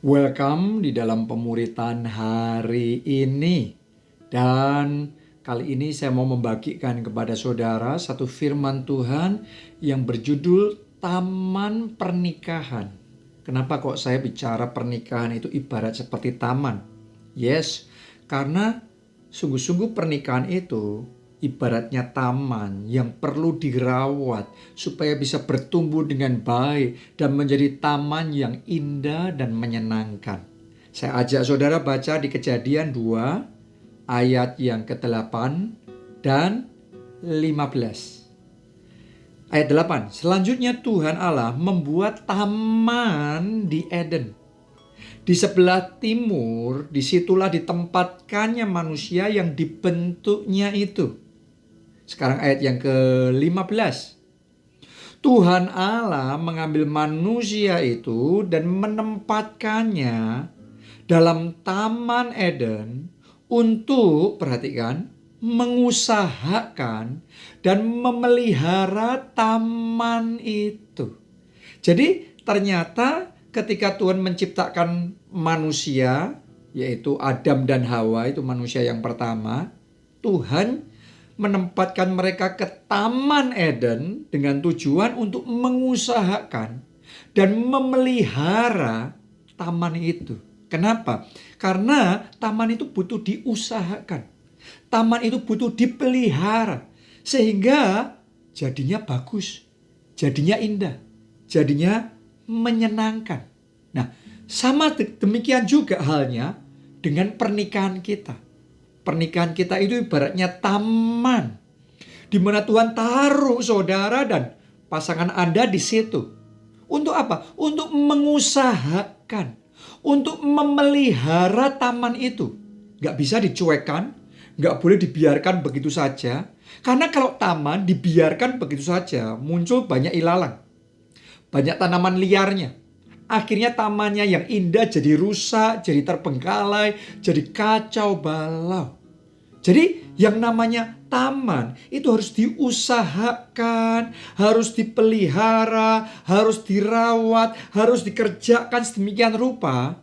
Welcome di dalam pemuritan hari ini. Dan kali ini saya mau membagikan kepada saudara satu firman Tuhan yang berjudul Taman Pernikahan. Kenapa kok saya bicara pernikahan itu ibarat seperti taman? Yes, karena sungguh-sungguh pernikahan itu ibaratnya taman yang perlu dirawat supaya bisa bertumbuh dengan baik dan menjadi taman yang indah dan menyenangkan. Saya ajak saudara baca di Kejadian 2 ayat yang ke-8 dan 15. Ayat 8. Selanjutnya Tuhan Allah membuat taman di Eden. Di sebelah timur, disitulah ditempatkannya manusia yang dibentuknya itu. Sekarang ayat yang ke-15. Tuhan Allah mengambil manusia itu dan menempatkannya dalam Taman Eden untuk, perhatikan, mengusahakan dan memelihara taman itu. Jadi ternyata ketika Tuhan menciptakan manusia, yaitu Adam dan Hawa, itu manusia yang pertama, Tuhan menempatkan mereka ke Taman Eden dengan tujuan untuk mengusahakan dan memelihara taman itu. Kenapa? Karena taman itu butuh diusahakan. Taman itu butuh dipelihara. Sehingga jadinya bagus, jadinya indah, jadinya menyenangkan. Nah, sama demikian juga halnya dengan pernikahan kita. Pernikahan kita itu ibaratnya taman di mana Tuhan taruh saudara dan pasangan Anda di situ. Untuk apa? Untuk mengusahakan, untuk memelihara taman itu. Gak bisa dicuekkan, gak boleh dibiarkan begitu saja. Karena kalau taman dibiarkan begitu saja, muncul banyak ilalang, banyak tanaman liarnya. Akhirnya tamannya yang indah jadi rusak, jadi terbengkalai, jadi kacau balau. Jadi yang namanya taman itu harus diusahakan, harus dipelihara, harus dirawat, harus dikerjakan sedemikian rupa.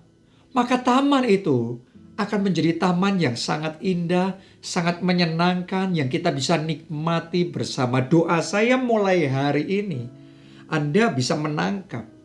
Maka taman itu akan menjadi taman yang sangat indah, sangat menyenangkan, yang kita bisa nikmati bersama. Doa saya mulai hari ini, Anda bisa menangkap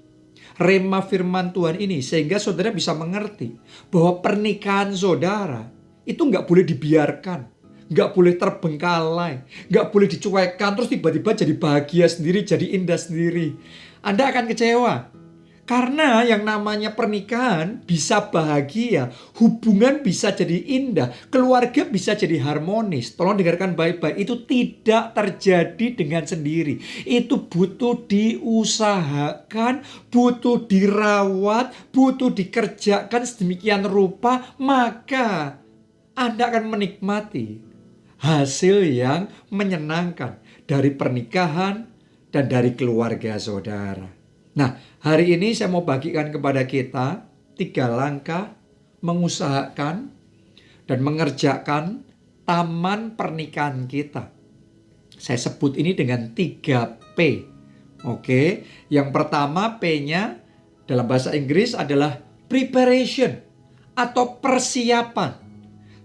rema firman Tuhan ini sehingga saudara bisa mengerti bahwa pernikahan saudara itu nggak boleh dibiarkan, nggak boleh terbengkalai, nggak boleh dicuekkan terus tiba-tiba jadi bahagia sendiri, jadi indah sendiri. Anda akan kecewa. Karena yang namanya pernikahan bisa bahagia, hubungan bisa jadi indah, keluarga bisa jadi harmonis. Tolong dengarkan baik-baik, itu tidak terjadi dengan sendiri. Itu butuh diusahakan, butuh dirawat, butuh dikerjakan sedemikian rupa, maka Anda akan menikmati hasil yang menyenangkan dari pernikahan dan dari keluarga saudara. Nah, hari ini saya mau bagikan kepada kita 3 langkah mengusahakan dan mengerjakan taman pernikahan kita. Saya sebut ini dengan 3P. Oke, yang pertama P-nya dalam bahasa Inggris adalah preparation atau persiapan.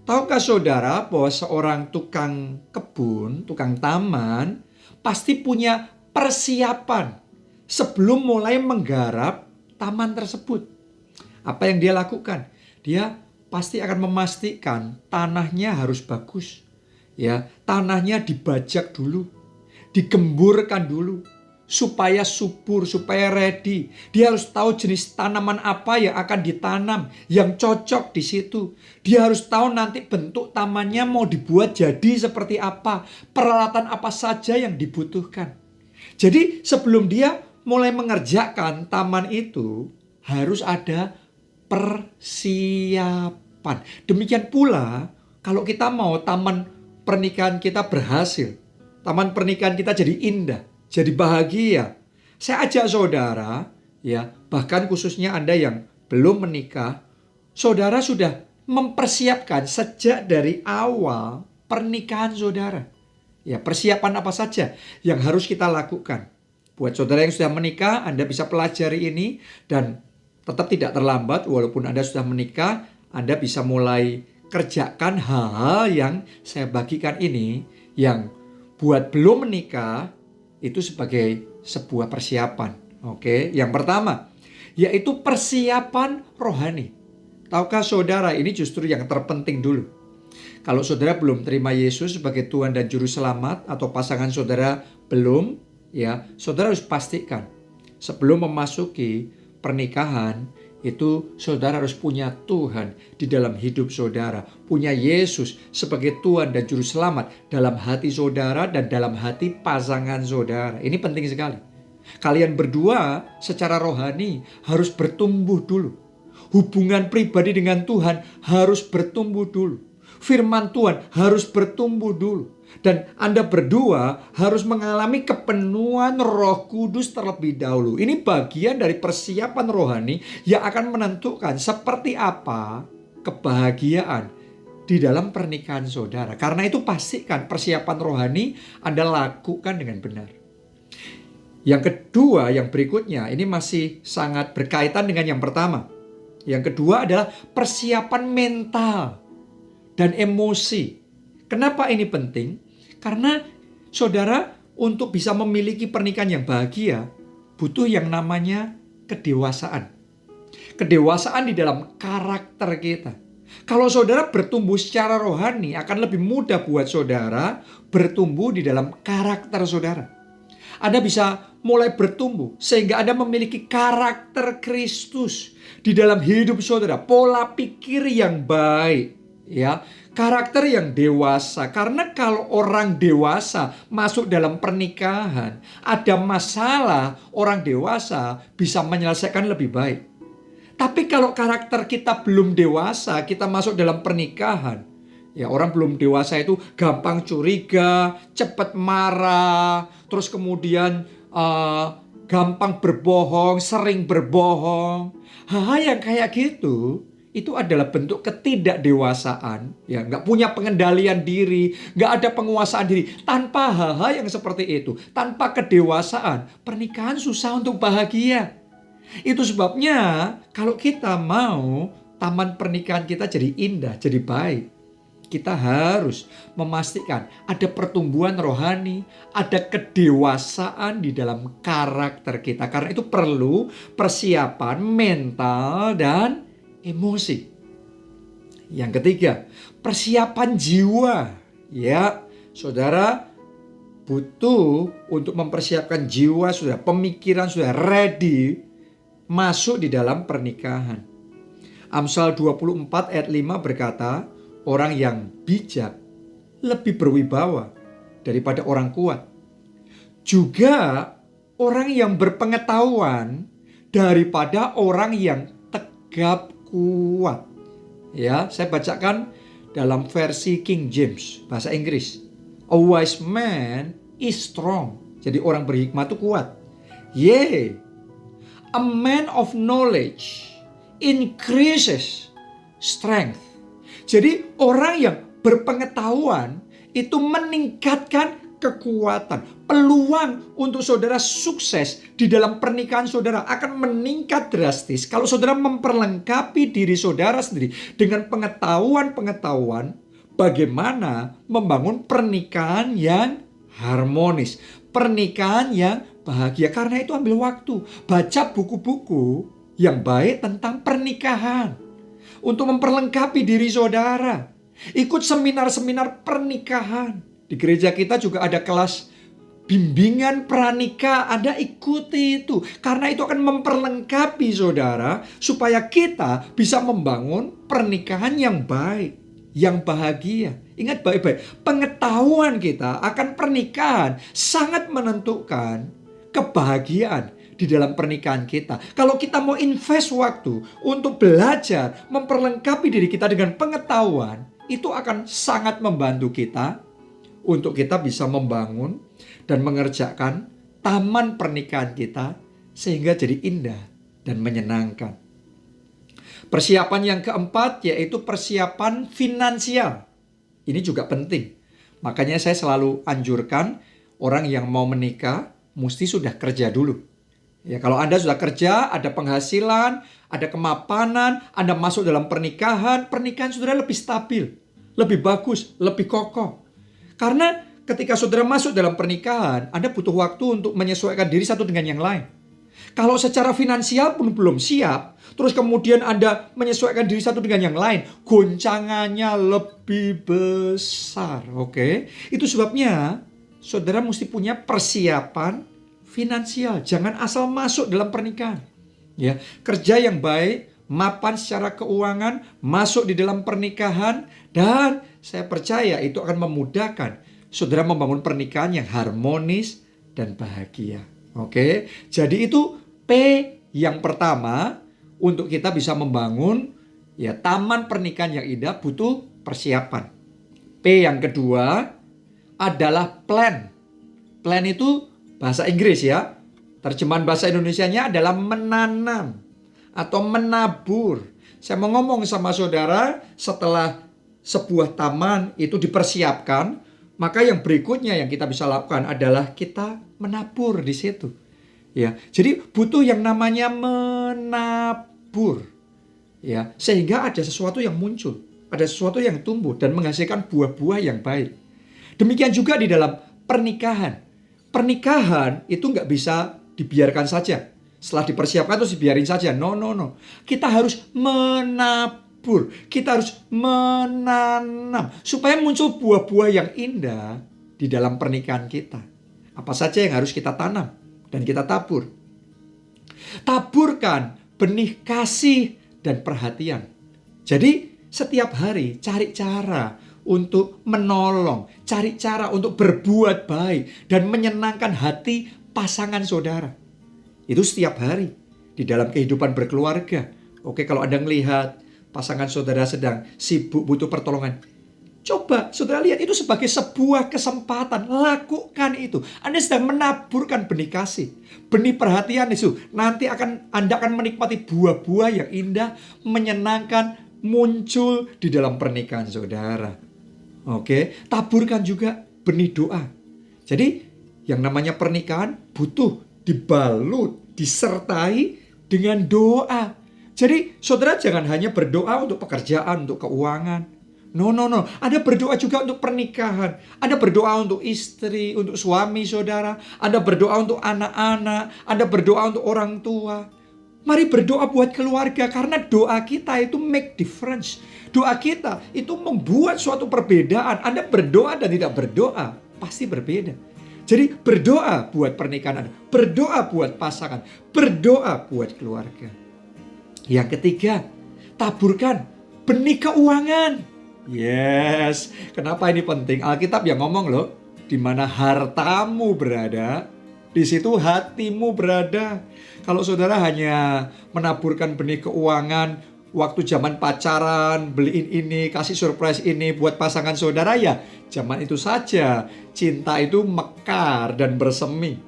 Tahukah saudara bahwa seorang tukang kebun, tukang taman pasti punya persiapan sebelum mulai menggarap taman tersebut. Apa yang dia lakukan? Dia pasti akan memastikan tanahnya harus bagus. Ya, tanahnya dibajak dulu, digemburkan dulu supaya subur, supaya ready. Dia harus tahu jenis tanaman apa yang akan ditanam, yang cocok di situ. Dia harus tahu nanti bentuk tamannya mau dibuat jadi seperti apa, peralatan apa saja yang dibutuhkan. Jadi sebelum dia mulai mengerjakan taman itu harus ada persiapan. Demikian pula kalau kita mau taman pernikahan kita berhasil, taman pernikahan kita jadi indah, jadi bahagia. Saya ajak saudara, ya, bahkan khususnya Anda yang belum menikah, saudara sudah mempersiapkan sejak dari awal pernikahan saudara. Ya, persiapan apa saja yang harus kita lakukan. Buat saudara yang sudah menikah, Anda bisa pelajari ini dan Tetap tidak terlambat, walaupun Anda sudah menikah, Anda bisa mulai kerjakan hal-hal yang saya bagikan ini, yang buat belum menikah itu sebagai sebuah persiapan. Oke, yang pertama yaitu persiapan rohani. Tahukah saudara, ini justru yang terpenting dulu. Kalau saudara belum terima Yesus sebagai Tuhan dan Juru Selamat, atau pasangan saudara belum, ya, saudara harus pastikan sebelum memasuki pernikahan itu saudara harus punya Tuhan di dalam hidup saudara, punya Yesus sebagai Tuhan dan Juru Selamat dalam hati saudara dan dalam hati pasangan saudara. Ini penting sekali. Kalian berdua secara rohani harus bertumbuh dulu. Hubungan pribadi dengan Tuhan harus bertumbuh dulu. Firman Tuhan harus bertumbuh dulu. Dan Anda berdua harus mengalami kepenuhan Roh Kudus terlebih dahulu. Ini bagian dari persiapan rohani yang akan menentukan seperti apa kebahagiaan di dalam pernikahan saudara. Karena itu pastikan persiapan rohani Anda lakukan dengan benar. Yang kedua, yang berikutnya, ini masih sangat berkaitan dengan yang pertama. Yang kedua adalah persiapan mental dan emosi. Kenapa ini penting? Karena saudara untuk bisa memiliki pernikahan yang bahagia butuh yang namanya kedewasaan. Kedewasaan di dalam karakter kita. Kalau saudara bertumbuh secara rohani, akan lebih mudah buat saudara bertumbuh di dalam karakter saudara. Anda bisa mulai bertumbuh sehingga Anda memiliki karakter Kristus di dalam hidup saudara, pola pikir yang baik, ya, karakter yang dewasa. Karena kalau orang dewasa masuk dalam pernikahan, ada masalah, orang dewasa bisa menyelesaikan lebih baik. Tapi kalau karakter kita belum dewasa, kita masuk dalam pernikahan, ya, orang belum dewasa itu gampang curiga, cepat marah, terus kemudian gampang berbohong, sering berbohong. Hal-hal yang kayak gitu itu adalah bentuk ketidakdewasaan, ya, nggak punya pengendalian diri, nggak ada penguasaan diri. Tanpa hal-hal yang seperti itu, tanpa kedewasaan, pernikahan susah untuk bahagia. Itu sebabnya kalau kita mau taman pernikahan kita jadi indah, jadi baik, kita harus memastikan ada pertumbuhan rohani, ada kedewasaan di dalam karakter kita. Karena itu perlu persiapan mental dan emosi. Yang ketiga, persiapan jiwa. Ya, saudara butuh untuk mempersiapkan jiwa sudah, pemikiran sudah ready masuk di dalam pernikahan. Amsal 24 ayat 5 berkata, orang yang bijak lebih berwibawa daripada orang kuat. Juga orang yang berpengetahuan daripada orang yang tegap kuat. Ya, saya bacakan dalam versi King James, bahasa Inggris. A wise man is strong. Jadi orang berhikmat itu kuat. Yea, a man of knowledge increases strength. Jadi orang yang berpengetahuan itu meningkatkan kekuatan. Peluang untuk saudara sukses di dalam pernikahan saudara akan meningkat drastis kalau saudara memperlengkapi diri saudara sendiri dengan pengetahuan-pengetahuan bagaimana membangun pernikahan yang harmonis, pernikahan yang bahagia. Karena itu ambil waktu, baca buku-buku yang baik tentang pernikahan untuk memperlengkapi diri saudara. Ikut seminar-seminar pernikahan. Di gereja kita juga ada kelas bimbingan pranikah. Anda ikuti itu. Karena itu akan memperlengkapi saudara supaya kita bisa membangun pernikahan yang baik, yang bahagia. Ingat baik-baik, pengetahuan kita akan pernikahan sangat menentukan kebahagiaan di dalam pernikahan kita. Kalau kita mau invest waktu untuk belajar, memperlengkapi diri kita dengan pengetahuan, itu akan sangat membantu kita untuk kita bisa membangun dan mengerjakan taman pernikahan kita sehingga jadi indah dan menyenangkan. Persiapan yang keempat yaitu persiapan finansial. Ini juga penting. Makanya saya selalu anjurkan orang yang mau menikah mesti sudah kerja dulu. Ya, kalau Anda sudah kerja, ada penghasilan, ada kemapanan, Anda masuk dalam pernikahan, pernikahan saudara lebih stabil, lebih bagus, lebih kokoh. Karena ketika saudara masuk dalam pernikahan, Anda butuh waktu untuk menyesuaikan diri satu dengan yang lain. Kalau secara finansial pun belum siap, terus kemudian Anda menyesuaikan diri satu dengan yang lain, goncangannya lebih besar. Oke, itu sebabnya saudara mesti punya persiapan finansial. Jangan asal masuk dalam pernikahan. Ya, kerja yang baik, mapan secara keuangan, masuk di dalam pernikahan, dan saya percaya itu akan memudahkan saudara membangun pernikahan yang harmonis dan bahagia. Oke, jadi itu P yang pertama untuk kita bisa membangun ya taman pernikahan yang indah butuh persiapan. P yang kedua adalah plan. Plan itu bahasa Inggris ya. Terjemahan bahasa Indonesianya adalah menanam atau menabur. Saya mau ngomong sama saudara, setelah sebuah taman itu dipersiapkan, maka yang berikutnya yang kita bisa lakukan adalah kita menabur di situ. Ya, jadi butuh yang namanya menabur. Ya, sehingga ada sesuatu yang muncul, ada sesuatu yang tumbuh dan menghasilkan buah-buah yang baik. Demikian juga di dalam pernikahan. Pernikahan itu nggak bisa dibiarkan saja. Setelah dipersiapkan terus dibiarin saja. No. Kita harus menabur. Kita harus menanam. Supaya muncul buah-buah yang indah di dalam pernikahan kita. Apa saja yang harus kita tanam dan kita tabur. Taburkan benih kasih dan perhatian. Jadi setiap hari cari cara untuk menolong, cari cara untuk berbuat baik dan menyenangkan hati pasangan saudara. Itu setiap hari di dalam kehidupan berkeluarga. Oke, kalau Anda melihat pasangan saudara sedang sibuk butuh pertolongan, coba saudara lihat itu sebagai sebuah kesempatan. Lakukan itu. Anda sedang menaburkan benih kasih, benih perhatian itu. Nanti Anda akan menikmati buah-buah yang indah, menyenangkan, muncul di dalam pernikahan saudara. Oke, taburkan juga benih doa. Jadi yang namanya pernikahan butuh dibalut, disertai dengan doa. Jadi saudara jangan hanya berdoa untuk pekerjaan, untuk keuangan. No. Anda berdoa juga untuk pernikahan. Anda berdoa untuk istri, untuk suami saudara. Anda berdoa untuk anak-anak. Anda berdoa untuk orang tua. Mari berdoa buat keluarga karena doa kita itu make difference. Doa kita itu membuat suatu perbedaan. Anda berdoa dan tidak berdoa pasti berbeda. Jadi berdoa buat pernikahan Anda, berdoa buat pasangan, berdoa buat keluarga. Yang ketiga, taburkan benih keuangan. Yes, kenapa ini penting? Alkitab yang ngomong loh, di mana hartamu berada, di situ hatimu berada. Kalau saudara hanya menaburkan benih keuangan waktu zaman pacaran, beliin ini, kasih surprise ini buat pasangan saudara, ya zaman itu saja. Cinta itu mekar dan bersemi.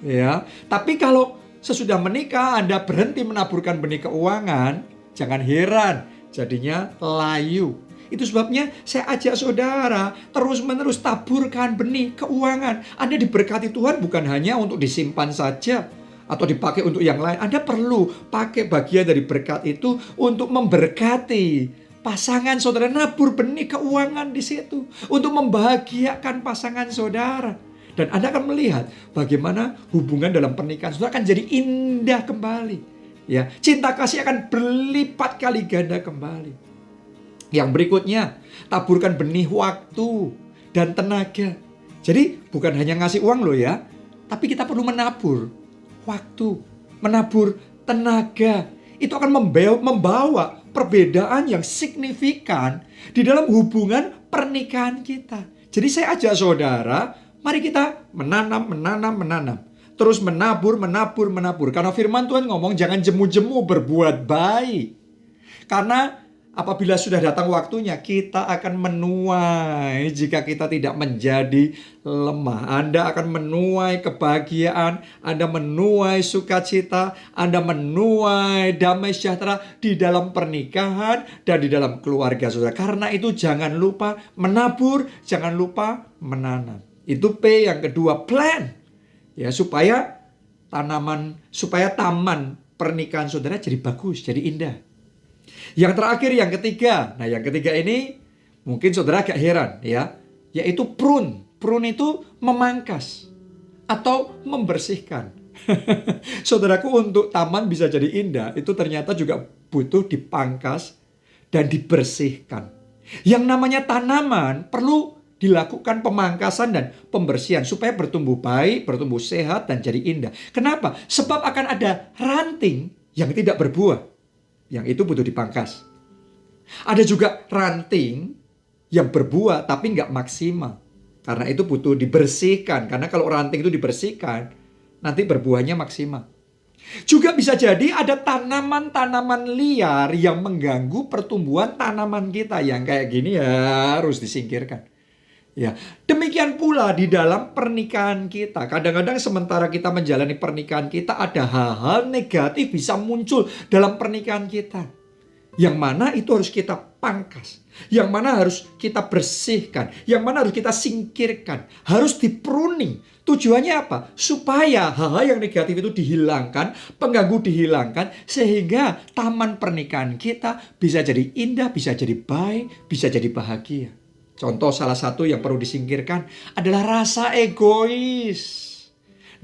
Ya, tapi kalau sesudah menikah Anda berhenti menaburkan benih keuangan, jangan heran jadinya layu. Itu sebabnya saya ajak saudara terus-menerus taburkan benih keuangan. Anda diberkati Tuhan bukan hanya untuk disimpan saja atau dipakai untuk yang lain. Anda perlu pakai bagian dari berkat itu untuk memberkati pasangan saudara. Nabur benih keuangan di situ untuk membahagiakan pasangan saudara. Dan Anda akan melihat bagaimana hubungan dalam pernikahan saudara akan jadi indah kembali. Ya, cinta kasih akan berlipat kali ganda kembali. Yang berikutnya, taburkan benih waktu dan tenaga. Jadi bukan hanya ngasih uang loh ya, tapi kita perlu menabur waktu, menabur tenaga. Itu akan membawa perbedaan yang signifikan di dalam hubungan pernikahan kita. Jadi saya ajak saudara, mari kita menanam. Terus menabur. Karena firman Tuhan ngomong jangan jemu-jemu berbuat baik. Karena apabila sudah datang waktunya, kita akan menuai jika kita tidak menjadi lemah. Anda akan menuai kebahagiaan, Anda menuai sukacita, Anda menuai damai sejahtera di dalam pernikahan dan di dalam keluarga saudara. Karena itu jangan lupa menabur, jangan lupa menanam. Itu P yang kedua, plan. Ya, supaya tanaman, supaya taman pernikahan saudara jadi bagus, jadi indah. Yang terakhir, yang ketiga. Nah, yang ketiga ini mungkin saudara agak heran ya, yaitu prune. Prune itu memangkas atau membersihkan. Saudaraku, untuk taman bisa jadi indah, itu ternyata juga butuh dipangkas dan dibersihkan. Yang namanya tanaman perlu dilakukan pemangkasan dan pembersihan supaya bertumbuh baik, bertumbuh sehat, dan jadi indah. Kenapa? Sebab akan ada ranting yang tidak berbuah. Yang itu butuh dipangkas. Ada juga ranting yang berbuah tapi nggak maksimal. Karena itu butuh dibersihkan. Karena kalau ranting itu dibersihkan, nanti berbuahnya maksimal. Juga bisa jadi ada tanaman-tanaman liar yang mengganggu pertumbuhan tanaman kita. Yang kayak gini ya harus disingkirkan. Ya, demikian pula di dalam pernikahan kita. Kadang-kadang sementara kita menjalani pernikahan kita, ada hal-hal negatif bisa muncul dalam pernikahan kita. Yang mana itu harus kita pangkas. Yang mana harus kita bersihkan. Yang mana harus kita singkirkan. Harus di-pruning. Tujuannya apa? Supaya hal-hal yang negatif itu dihilangkan, pengganggu dihilangkan, sehingga taman pernikahan kita bisa jadi indah, bisa jadi baik, bisa jadi bahagia. Contoh salah satu yang perlu disingkirkan adalah rasa egois.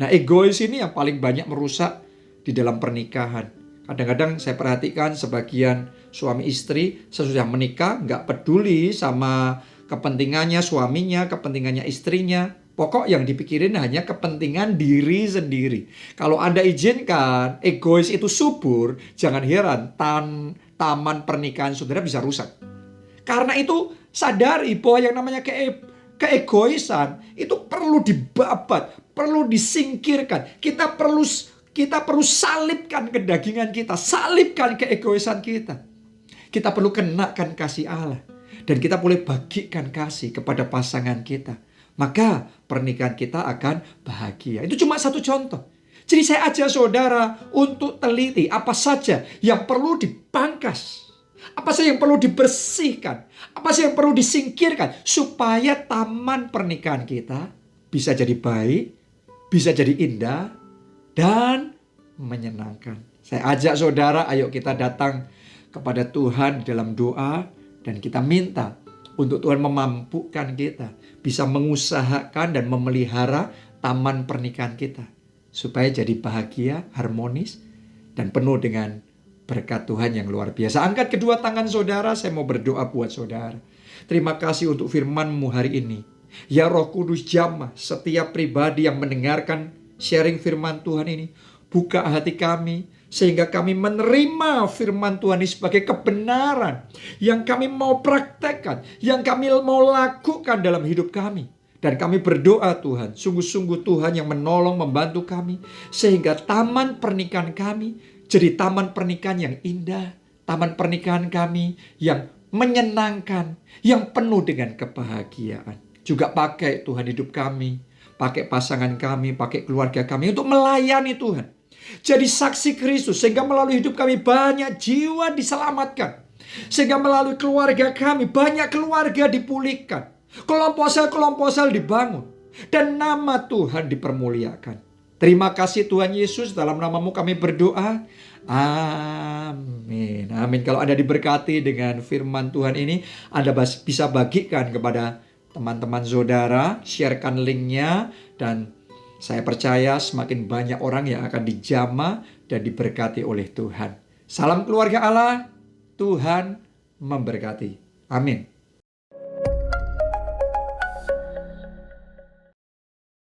Nah, egois ini yang paling banyak merusak di dalam pernikahan. Kadang-kadang saya perhatikan sebagian suami istri sesudah menikah nggak peduli sama kepentingannya suaminya, kepentingannya istrinya. Pokok yang dipikirin hanya kepentingan diri sendiri. Kalau Anda izinkan egois itu subur, jangan heran taman pernikahan saudara bisa rusak. Karena itu sadari bahwa yang namanya keegoisan itu perlu dibabat, perlu disingkirkan. Kita perlu salibkan kedagingan kita, salibkan keegoisan kita. Kita perlu kenakan kasih Allah. Dan kita boleh bagikan kasih kepada pasangan kita. Maka pernikahan kita akan bahagia. Itu cuma satu contoh. Jadi saya ajak saudara untuk teliti apa saja yang perlu dipangkas. Apa saja yang perlu dibersihkan. Apa saja yang perlu disingkirkan. Supaya taman pernikahan kita bisa jadi baik, bisa jadi indah, dan menyenangkan. Saya ajak saudara, ayo kita datang kepada Tuhan dalam doa. Dan kita minta untuk Tuhan memampukan kita bisa mengusahakan dan memelihara taman pernikahan kita. Supaya jadi bahagia, harmonis, dan penuh dengan berkat Tuhan yang luar biasa. Angkat kedua tangan saudara, saya mau berdoa buat saudara. Terima kasih untuk firman-Mu hari ini. Ya Roh Kudus, jamah setiap pribadi yang mendengarkan sharing firman Tuhan ini. Buka hati kami, sehingga kami menerima firman Tuhan ini sebagai kebenaran yang kami mau praktekkan, yang kami mau lakukan dalam hidup kami. Dan kami berdoa Tuhan, sungguh-sungguh Tuhan yang menolong, membantu kami, sehingga taman pernikahan kami jadi taman pernikahan yang indah, taman pernikahan kami yang menyenangkan, yang penuh dengan kebahagiaan. Juga pakai Tuhan hidup kami, pakai pasangan kami, pakai keluarga kami untuk melayani Tuhan. Jadi saksi Kristus, sehingga melalui hidup kami banyak jiwa diselamatkan. Sehingga melalui keluarga kami banyak keluarga dipulihkan. Kelompok sel dibangun. Dan nama Tuhan dipermuliakan. Terima kasih Tuhan Yesus, dalam nama-Mu kami berdoa. Amin. Amin. Kalau Anda diberkati dengan firman Tuhan ini, Anda bisa bagikan kepada teman-teman saudara, sharekan linknya, dan saya percaya semakin banyak orang yang akan dijamah dan diberkati oleh Tuhan. Salam keluarga Allah, Tuhan memberkati. Amin.